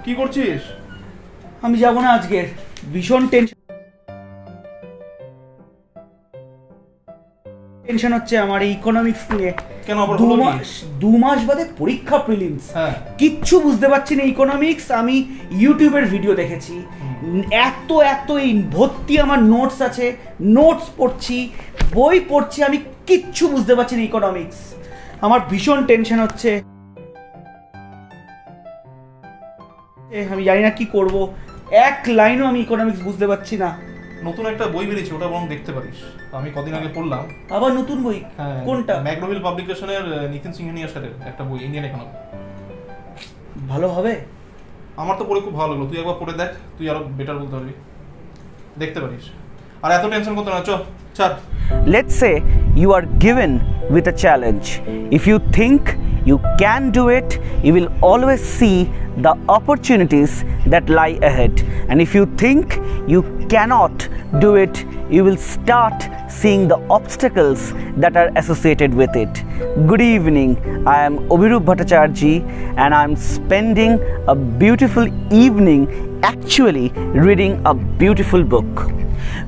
কি করছিস? আমি যাব না আজকে, ভীষণ টেনশন হচ্ছে আমার এই ইকোনমিক্স নিয়ে। কেন? 2 মাস বাদে পরীক্ষা, প্রিলিমস, কিচ্ছু বুঝতে পারছি না ইকোনমিক্স। আমি ইউটিউবের ভিডিও দেখেছি, এত এই ভর্তি আমার নোটস আছে, নোটস পড়ছি, বই পড়ছি, আমি কিচ্ছু বুঝতে পারছি না ইকোনমিক্স। আমার ভীষণ টেনশন হচ্ছে, আমি জানি না কি করব, এক লাইনও আমি ইকোনমিক্স বুঝতে পারছি না। নতুন একটা বই বেরিয়েছে, ওটা বরং দেখতে পারিস। আমি কদিন আগে পড়লাম। আবার নতুন বই? কোনটা? ম্যাকগ্রো-হিল পাবলিকেশনের নিতিন সিংহানিয়া স্যারের একটা বই, ইন্ডিয়ান ইকোনমি। ভালো হবে? আমার তো পড়ে খুব ভালো লাগলো, তুই একবার পড়ে দেখ, তুই আরো বেটার বলতে পারবি, দেখতে পারিস। আর এত টেনশন করতে না, চল ছাড়। Let's say you are given with a challenge. If you think you can do it, you will always see the opportunities that lie ahead. And if you think you cannot do it, you will start seeing the obstacles that are associated with it. Good evening, I am Obhirup Bhattacharjee and I am spending a beautiful evening actually reading a beautiful book.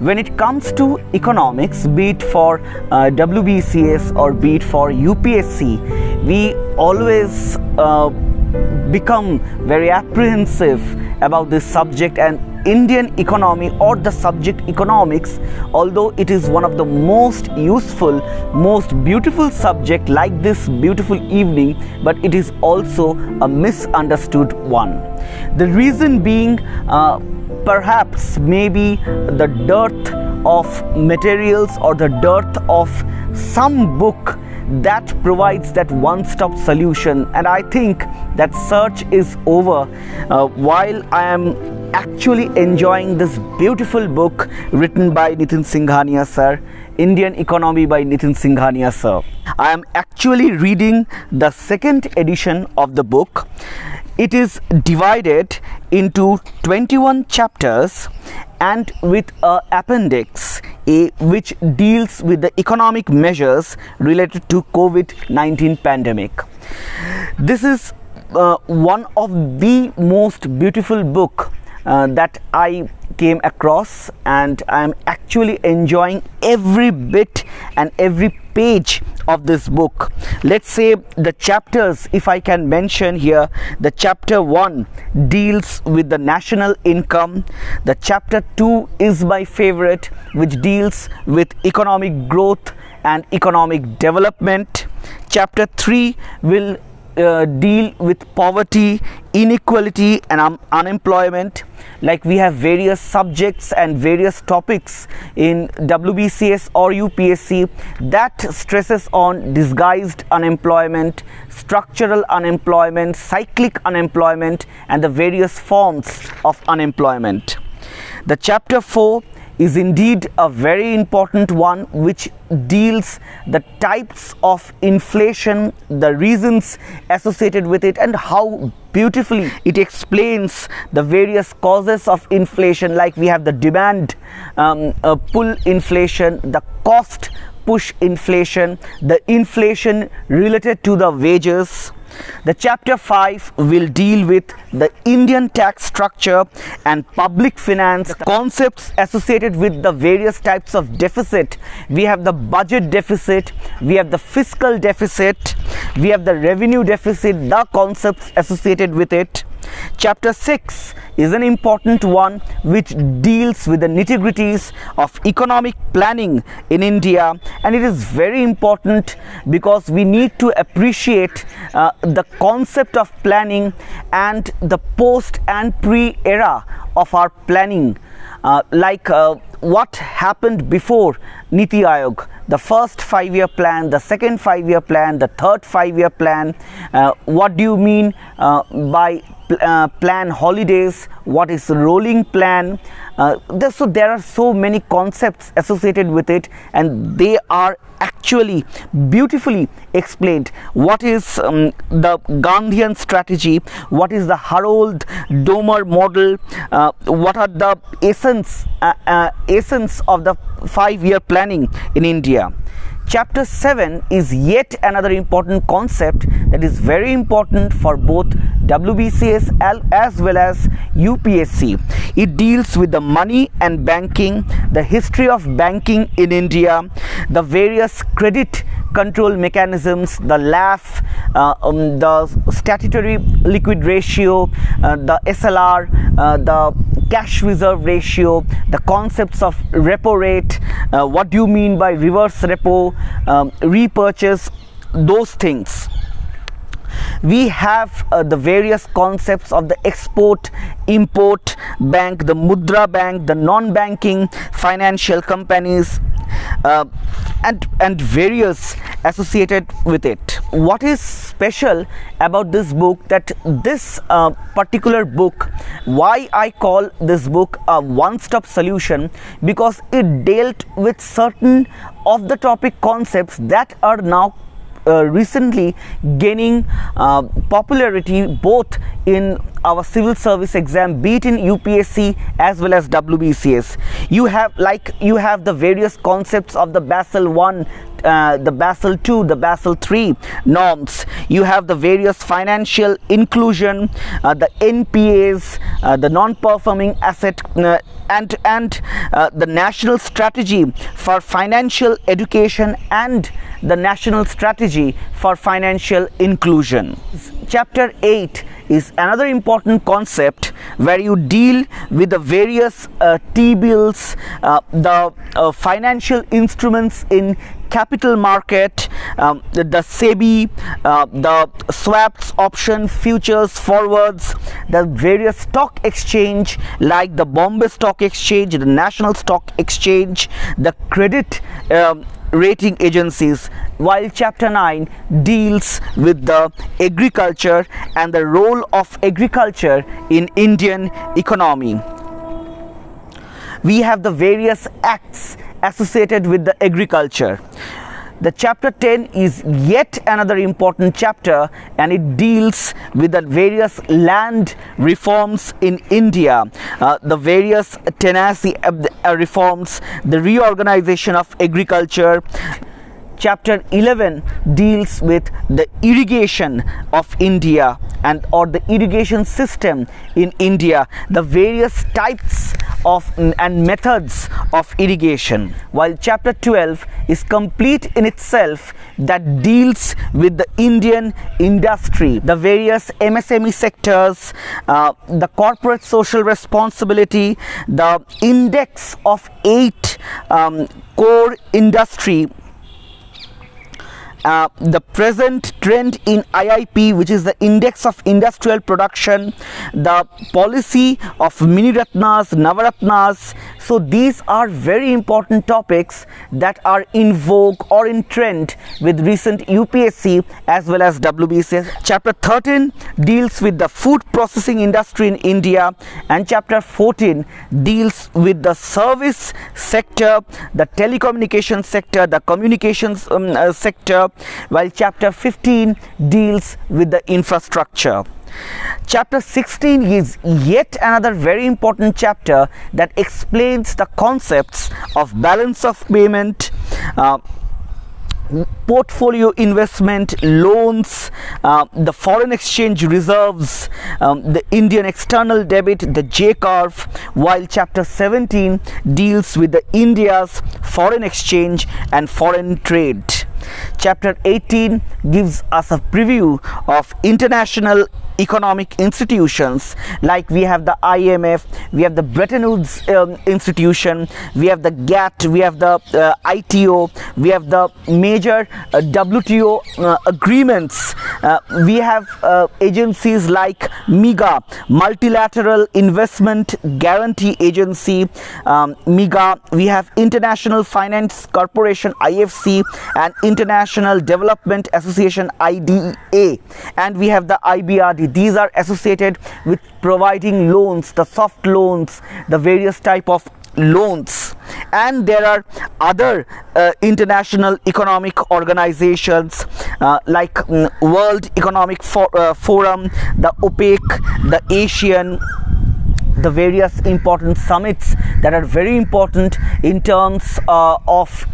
When it comes to economics, be it for WBCS or be it for UPSC, we always become very apprehensive about this subject, and Indian economy or the subject economics, although it is one of the most useful, most beautiful subject like this beautiful evening, but it is also a misunderstood one. The reason being perhaps maybe the dearth of materials or the dearth of some book that provides that one-stop solution, and I think that search is over while I am actually enjoying this beautiful book written by Nitin Singhania sir, Indian Economy by Nitin Singhania sir. I am actually reading the second edition of the book. It is divided into 21 chapters and with an appendix A which deals with the economic measures related to COVID-19 pandemic. This is one of the most beautiful book that I came across, and I am actually enjoying every bit and every page of this book. Let's say the chapters, if I can mention here, the chapter 1 deals with the national income. The chapter 2 is my favorite, which deals with economic growth and economic development. Chapter 3 will deal with poverty, inequality and unemployment. Like we have various subjects and various topics in WBCS or UPSC that stresses on disguised unemployment, structural unemployment, cyclic unemployment and the various forms of unemployment. The chapter 4 is indeed a very important one, which deals the types of inflation, the reasons associated with it, and how beautifully it explains the various causes of inflation. Like we have the demand pull inflation, the cost push inflation, the inflation related to the wages. The chapter 5 will deal with the Indian tax structure and public finance, the concepts associated with the various types of deficit. We have the budget deficit, we have the fiscal deficit, we have the revenue deficit, the concepts associated with it. Chapter 6 is an important one which deals with the nitty-gritties of economic planning in India, and it is very important because we need to appreciate the concept of planning and the post and pre-era of our planning, what happened before Niti Aayog, the first 5-year plan, the second 5-year plan, the third 5-year plan. What do you mean by plan holidays? What is rolling plan? So there are so many concepts associated with it, and they are actually beautifully explained. What is the Gandhian strategy? What is the Harold Domer model? What are the essence of the 5-year planning in India? Chapter 7 is yet another important concept that is very important for both WBCS as well as UPSC. It deals with the money and banking, the history of banking in India, the various credit control mechanisms, the LAF, the statutory liquid ratio, the SLR, the cash reserve ratio, the concepts of repo rate, what do you mean by reverse repo, repurchase, those things. We have the various concepts of the export import bank, the mudra bank, the non-banking financial companies, and various associated with it. What is special about this book, that this particular book, why I call this book a one-stop solution, because it dealt with certain of the topic concepts that are now recently gaining popularity both in our civil service exam, be it in UPSC as well as WBCS. You have the various concepts of the Basel 1, the Basel 2, the Basel 3 norms. You have the various financial inclusion, the NPAs, the non-performing asset, and the national strategy for financial education and the national strategy for financial inclusion. Chapter 8 is another important concept where you deal with the various T-bills, the financial instruments in capital market, the SEBI, the swaps, option, futures, forwards, the various stock exchange like the Bombay Stock Exchange, the National Stock Exchange, the credit rating agencies, while chapter 9 deals with the agriculture and the role of agriculture in Indian economy. We have the various acts associated with the agriculture. The chapter 10 is yet another important chapter, and it deals with the various land reforms in India, the various tenancy reforms, the reorganization of agriculture. Chapter 11 deals with the irrigation of India or the irrigation system in India, the various types of and methods of irrigation, while chapter 12 is complete in itself, that deals with the Indian industry, the various MSME sectors, the corporate social responsibility, the index of 8 core industry, the present trend in IIP, which is the index of industrial production, the policy of mini ratnas, navaratnas. So these are very important topics that are in vogue or in trend with recent UPSC as well as WBCS. Chapter 13 deals with the food processing industry in India, and chapter 14 deals with the service sector, the telecommunication sector, the communications sector, while chapter 15 deals with the infrastructure. Chapter 16 is yet another very important chapter that explains the concepts of balance of payment, portfolio investment, loans, the foreign exchange reserves, the Indian external debit, the J curve, while chapter 17 deals with the India's foreign exchange and foreign trade. Chapter 18 gives us a preview of international economic institutions, like we have the IMF, we have the Bretton Woods institution, we have the GATT, we have the ITO, we have the major WTO agreements, we have agencies like MIGA, Multilateral Investment Guarantee Agency, MIGA, we have International Finance Corporation IFC and International Development Association IDA, and we have the IBRD. These are associated with providing loans, the soft loans, the various type of loans, and there are other international economic organizations like World Economic Forum, the OPEC, the ASEAN, the various important summits that are very important in terms of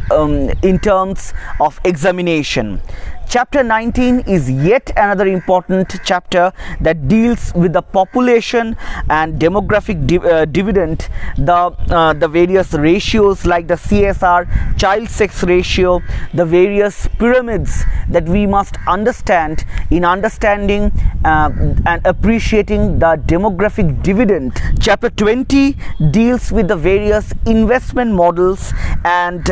examination. Chapter 19 is yet another important chapter that deals with the population and demographic dividend, the various ratios like the CSR, child sex ratio, the various pyramids that we must understand in understanding and appreciating the demographic dividend. Chapter 20 deals with the various investment models, and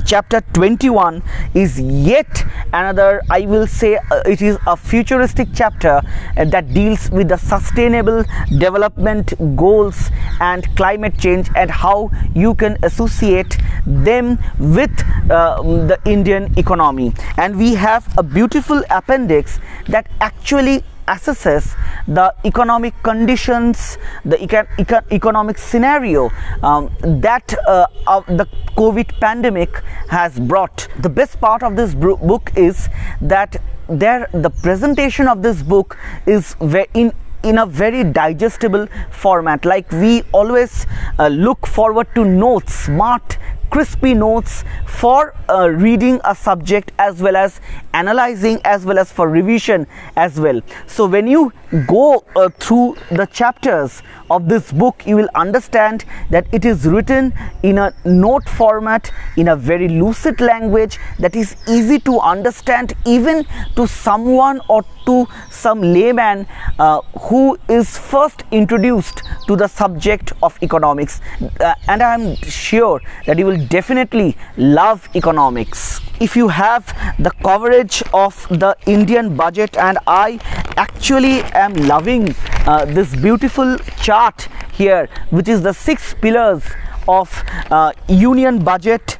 chapter 21 is yet another, I will say, it is a futuristic chapter that deals with the sustainable development goals and climate change and how you can associate them with the Indian economy. And we have a beautiful appendix that actually assesses the economic conditions, the economic scenario that the COVID pandemic has brought. The best part of this book is that the presentation of this book is in a very digestible format. Like, we always look forward to notes, smart, crispy notes for reading a subject as well as analyzing as well as for revision as well. So when you go through the chapters of this book, you will understand that it is written in a note format, in a very lucid language that is easy to understand even to someone or to some layman who is first introduced to the subject of economics, and I am sure that you will definitely love economics. If you have the coverage of the Indian budget, and I actually am loving this beautiful chart here, which is the 6 pillars of union budget